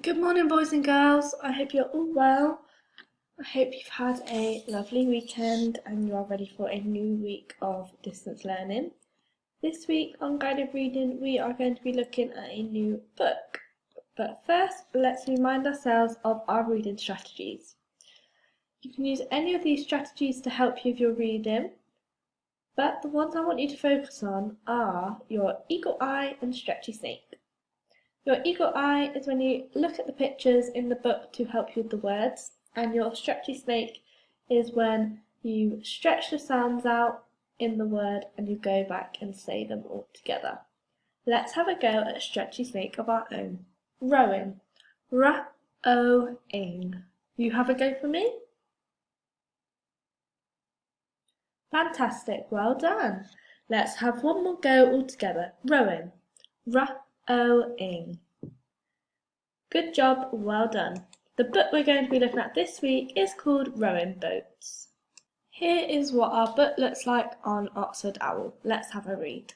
Good morning, boys and girls. I hope you're all well. I hope you've had a lovely weekend and you are ready for a new week of distance learning. This week on Guided Reading, we are going to be looking at a new book. But first, let's remind ourselves of our reading strategies. You can use any of these strategies to help you with your reading, but the ones I want you to focus on are your eagle eye and stretchy snake. Your eagle eye is when you look at the pictures in the book to help you with the words, and your stretchy snake is when you stretch the sounds out in the word and you go back and say them all together. Let's have a go at a stretchy snake of our own. Rowing. R-O-ing. You have a go for me? Fantastic, well done. Let's have one more go all together. Rowing. R-O-ing. Good job, well done. The book we're going to be looking at this week is called Rowing Boats. Here is what our book looks like on Oxford Owl. Let's have a read.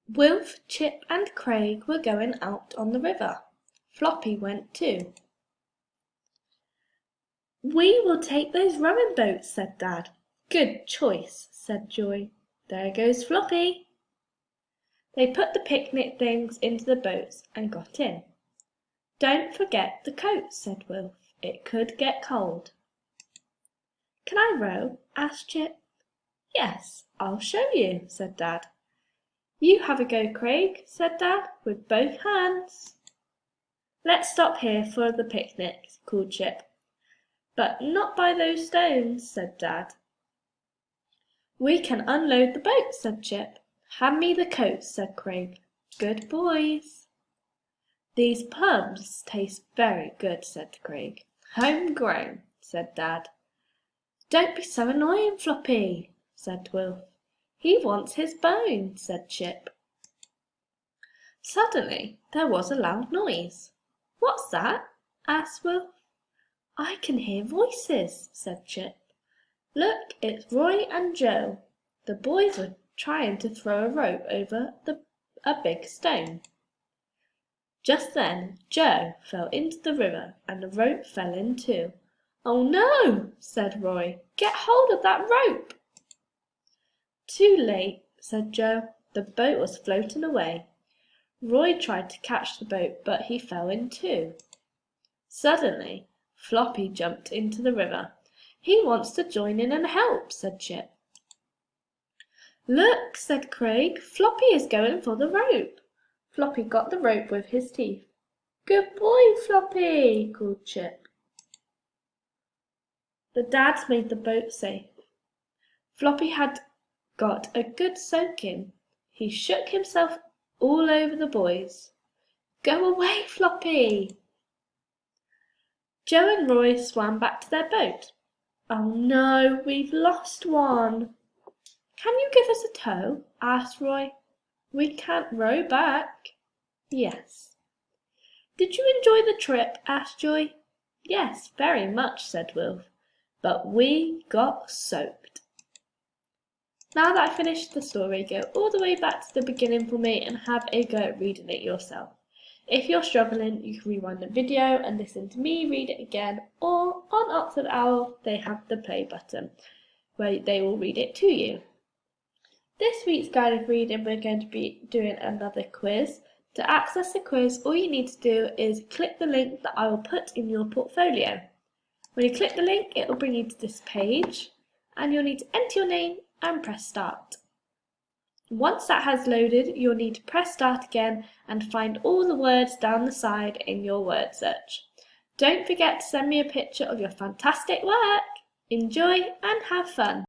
Wilf, Chip and Craig were going out on the river. Floppy went too. We will take those rowing boats, said Dad. Good choice, said Joy. There goes Floppy. They put the picnic things into the boats and got in. Don't forget the coat, said Wilf. It could get cold. Can I row? asked Chip. Yes, I'll show you, said Dad. You have a go, Craig, said Dad, with both hands. Let's stop here for the picnic, called Chip. But not by those stones, said Dad. We can unload the boat, said Chip. Hand me the coat, said Craig. Good boys. These plums taste very good, said Craig. Homegrown, said Dad. Don't be so annoying, Floppy, said Wilf. He wants his bone, said Chip. Suddenly there was a loud noise. What's that? asked Wilf. I can hear voices, said Chip. Look, it's Roy and Joe. The boys are trying to throw a rope over a big stone. Just then Joe fell into the river and the rope fell in too. Oh no, said Roy. Get hold of that rope. Too late, said Joe. The boat was floating away. Roy tried to catch the boat, but he fell in too. Suddenly Floppy jumped into the river. He wants to join in and help, said Chip. Look, said Craig, Floppy is going for the rope. Floppy got the rope with his teeth. Good boy, Floppy, called Chip. The dads made the boat safe. Floppy had got a good soaking. He shook himself all over the boys. Go away, Floppy. Joe and Roy swam back to their boat. Oh no, we've lost one. Can you give us a tow? asked Roy. We can't row back. Yes. Did you enjoy the trip? asked Joy. Yes, very much, said Wilf. But we got soaked. Now that I've finished the story, go all the way back to the beginning for me and have a go at reading it yourself. If you're struggling, you can rewind the video and listen to me read it again, or on Oxford Owl, they have the play button, where they will read it to you. This week's guided reading, we're going to be doing another quiz. To access the quiz, all you need to do is click the link that I will put in your portfolio. When you click the link, it will bring you to this page, and you'll need to enter your name and press start. Once that has loaded, you'll need to press start again and find all the words down the side in your word search. Don't forget to send me a picture of your fantastic work. Enjoy and have fun.